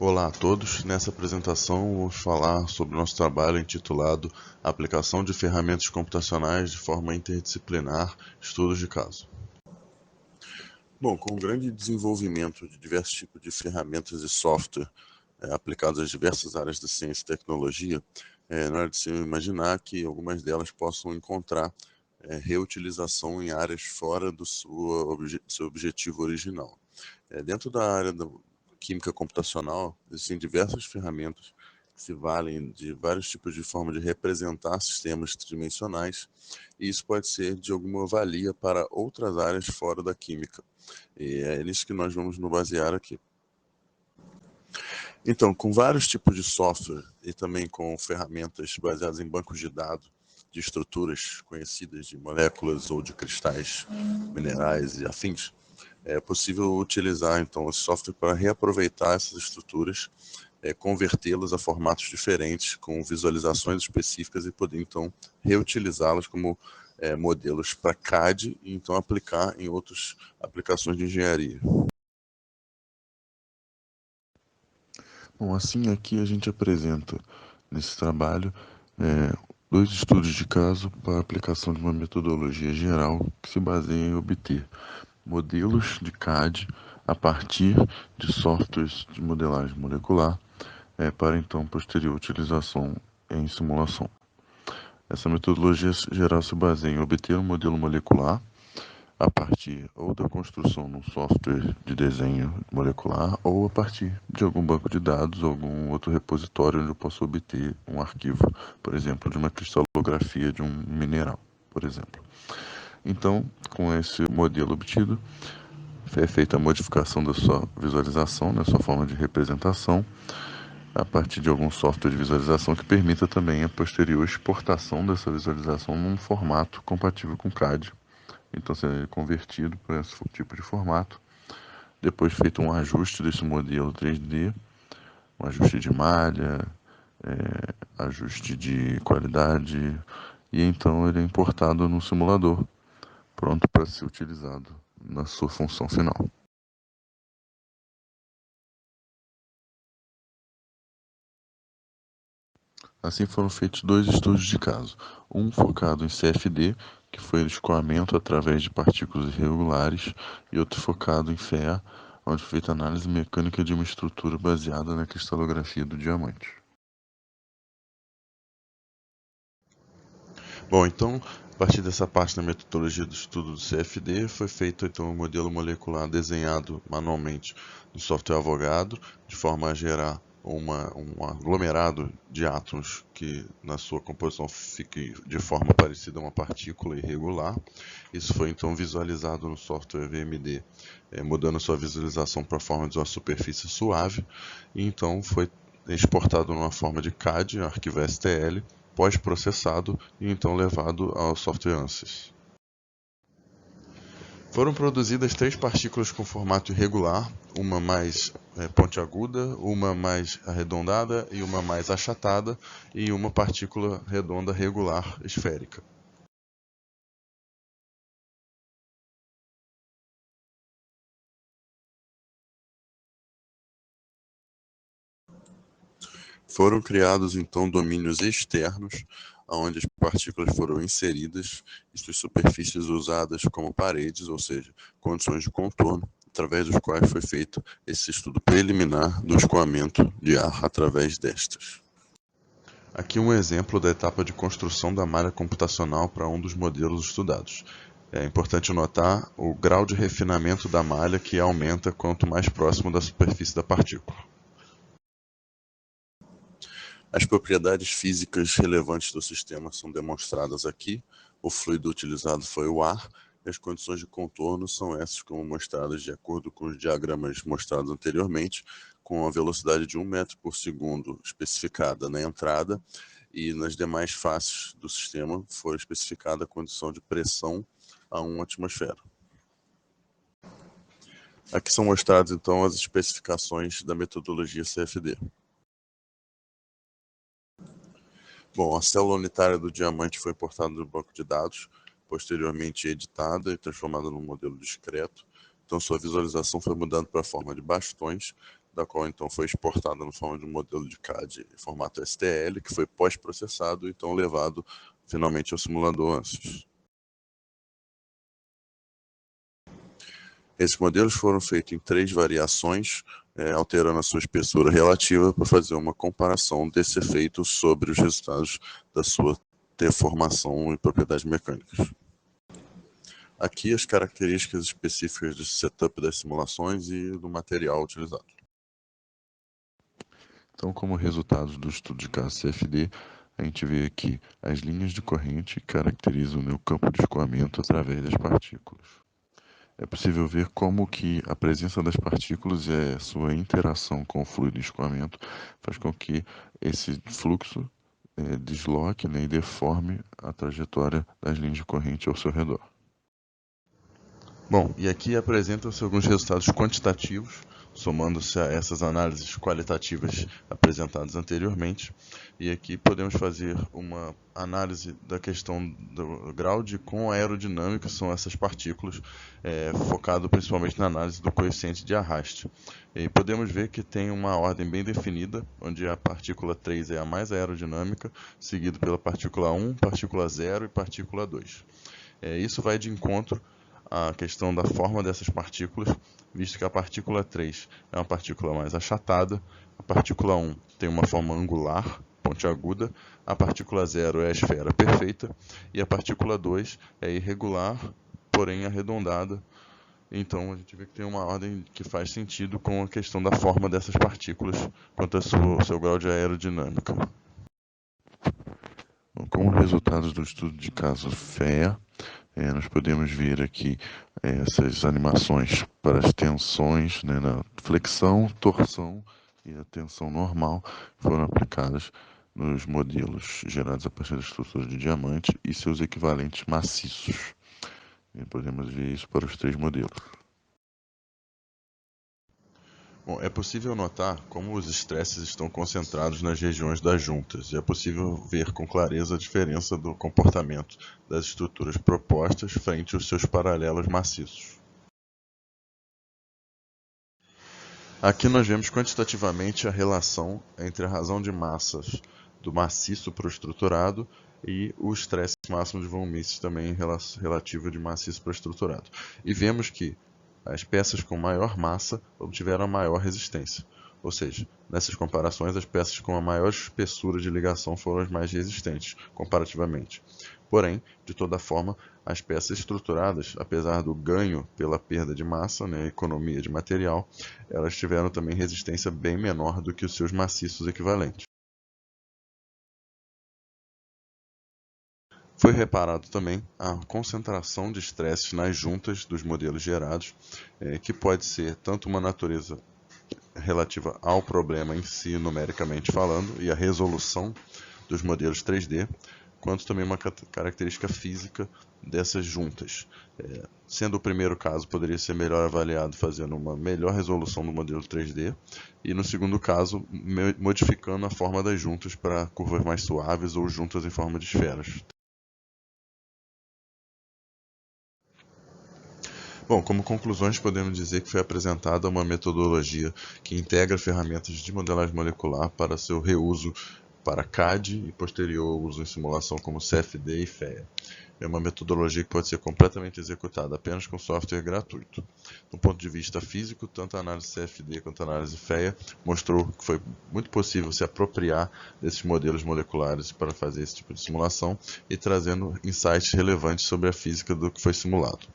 Olá a todos, nessa apresentação vamos falar sobre o nosso trabalho intitulado Aplicação de ferramentas computacionais de forma interdisciplinar, estudos de caso. Bom, com o grande desenvolvimento de diversos tipos de ferramentas e software aplicados às diversas áreas da ciência e tecnologia, não é de se imaginar que algumas delas possam encontrar reutilização em áreas fora do seu objetivo original. Dentro da área da química computacional, existem diversas ferramentas que se valem de vários tipos de forma de representar sistemas tridimensionais, e isso pode ser de alguma valia para outras áreas fora da química. E é nisso que nós vamos nos basear aqui. Então, com vários tipos de software e também com ferramentas baseadas em bancos de dados de estruturas conhecidas de moléculas ou de cristais, minerais e afins, é possível utilizar então esse software para reaproveitar essas estruturas, convertê-las a formatos diferentes, com visualizações específicas e poder então reutilizá-las como modelos para CAD e então aplicar em outras aplicações de engenharia. Bom, assim aqui a gente apresenta nesse trabalho dois estudos de caso para a aplicação de uma metodologia geral que se baseia em obter modelos de CAD a partir de softwares de modelagem molecular para então posterior utilização em simulação. Essa metodologia geral se baseia em obter um modelo molecular a partir ou da construção num software de desenho molecular ou a partir de algum banco de dados ou algum outro repositório onde eu posso obter um arquivo, por exemplo, de uma cristalografia de um mineral, por exemplo. Então, com esse modelo obtido, é feita a modificação da sua visualização, da sua forma de representação, a partir de algum software de visualização que permita também a posterior exportação dessa visualização num formato compatível com CAD. Então, ser convertido para esse tipo de formato. Depois feito um ajuste desse modelo 3D, um ajuste de malha, ajuste de qualidade, e então ele é importado no simulador, pronto para ser utilizado na sua função final. Assim foram feitos dois estudos de caso, um focado em CFD, que foi o escoamento através de partículas irregulares, e outro focado em FEA, onde foi feita análise mecânica de uma estrutura baseada na cristalografia do diamante. Bom, então, a partir dessa parte da metodologia do estudo do CFD, foi feito então um modelo molecular desenhado manualmente no software Avogadro, de forma a gerar um aglomerado de átomos que na sua composição fique de forma parecida a uma partícula irregular. Isso foi então visualizado no software VMD, mudando sua visualização para a forma de uma superfície suave, e então foi exportado numa forma de CAD, arquivo STL, pós-processado e então levado ao software ANSYS. Foram produzidas 3 partículas com formato irregular, uma mais pontiaguda, uma mais arredondada e uma mais achatada, e uma partícula redonda regular esférica. Foram criados então domínios externos, onde as partículas foram inseridas e suas superfícies usadas como paredes, ou seja, condições de contorno, através dos quais foi feito esse estudo preliminar do escoamento de ar através destas. Aqui um exemplo da etapa de construção da malha computacional para um dos modelos estudados. É importante notar o grau de refinamento da malha que aumenta quanto mais próximo da superfície da partícula. As propriedades físicas relevantes do sistema são demonstradas aqui. O fluido utilizado foi o ar, e as condições de contorno são essas como mostradas de acordo com os diagramas mostrados anteriormente, com a velocidade de 1 metro por segundo especificada na entrada, e nas demais faces do sistema foi especificada a condição de pressão a 1 atmosfera. Aqui são mostradas então as especificações da metodologia CFD. Bom, a célula unitária do diamante foi importada do banco de dados, posteriormente editada e transformada num modelo discreto. Então, sua visualização foi mudando para a forma de bastões, da qual então foi exportada na forma de um modelo de CAD em formato STL, que foi pós-processado e então levado finalmente ao simulador ANSYS. Esses modelos foram feitos em 3 variações, alterando a sua espessura relativa para fazer uma comparação desse efeito sobre os resultados da sua deformação e propriedades mecânicas. Aqui as características específicas do setup das simulações e do material utilizado. Então, como resultados do estudo de caso CFD, a gente vê aqui as linhas de corrente que caracterizam o campo de escoamento através das partículas. É possível ver como que a presença das partículas e a sua interação com o fluido de escoamento faz com que esse fluxo desloque, né, e deforme a trajetória das linhas de corrente ao seu redor. Bom, e aqui apresentam-se alguns resultados quantitativos, somando-se a essas análises qualitativas apresentadas anteriormente. E aqui podemos fazer uma análise da questão do grau de quão aerodinâmica são essas partículas, focado principalmente na análise do coeficiente de arraste. E podemos ver que tem uma ordem bem definida, onde a partícula 3 é a mais aerodinâmica, seguido pela partícula 1, partícula 0 e partícula 2. Isso vai de encontro a questão da forma dessas partículas, visto que a partícula 3 é uma partícula mais achatada, a partícula 1 tem uma forma angular, pontiaguda, a partícula 0 é a esfera perfeita e a partícula 2 é irregular, porém arredondada. Então a gente vê que tem uma ordem que faz sentido com a questão da forma dessas partículas quanto ao seu grau de aerodinâmica. Como resultados do estudo de caso FEA, nós podemos ver aqui essas animações para as tensões, né, na flexão, torção e a tensão normal foram aplicadas nos modelos gerados a partir da estrutura de diamante e seus equivalentes maciços. E podemos ver isso para os 3 modelos. Bom, é possível notar como os estresses estão concentrados nas regiões das juntas, e é possível ver com clareza a diferença do comportamento das estruturas propostas frente aos seus paralelos maciços. Aqui nós vemos quantitativamente a relação entre a razão de massas do maciço para o estruturado e o estresse máximo de von Mises também relativo de maciço para o estruturado. E vemos que as peças com maior massa obtiveram a maior resistência. Ou seja, nessas comparações, as peças com a maior espessura de ligação foram as mais resistentes, comparativamente. Porém, de toda forma, as peças estruturadas, apesar do ganho pela perda de massa, né, economia de material, elas tiveram também resistência bem menor do que os seus maciços equivalentes. Foi reparado também a concentração de estresses nas juntas dos modelos gerados, que pode ser tanto uma natureza relativa ao problema em si, numericamente falando, e a resolução dos modelos 3D, quanto também uma característica física dessas juntas. Sendo o primeiro caso, poderia ser melhor avaliado fazendo uma melhor resolução do modelo 3D, e no segundo caso, modificando a forma das juntas para curvas mais suaves ou juntas em forma de esferas. Bom, como conclusões, podemos dizer que foi apresentada uma metodologia que integra ferramentas de modelagem molecular para seu reuso para CAD e posterior uso em simulação como CFD e FEA. É uma metodologia que pode ser completamente executada apenas com software gratuito. Do ponto de vista físico, tanto a análise CFD quanto a análise FEA mostrou que foi muito possível se apropriar desses modelos moleculares para fazer esse tipo de simulação e trazendo insights relevantes sobre a física do que foi simulado.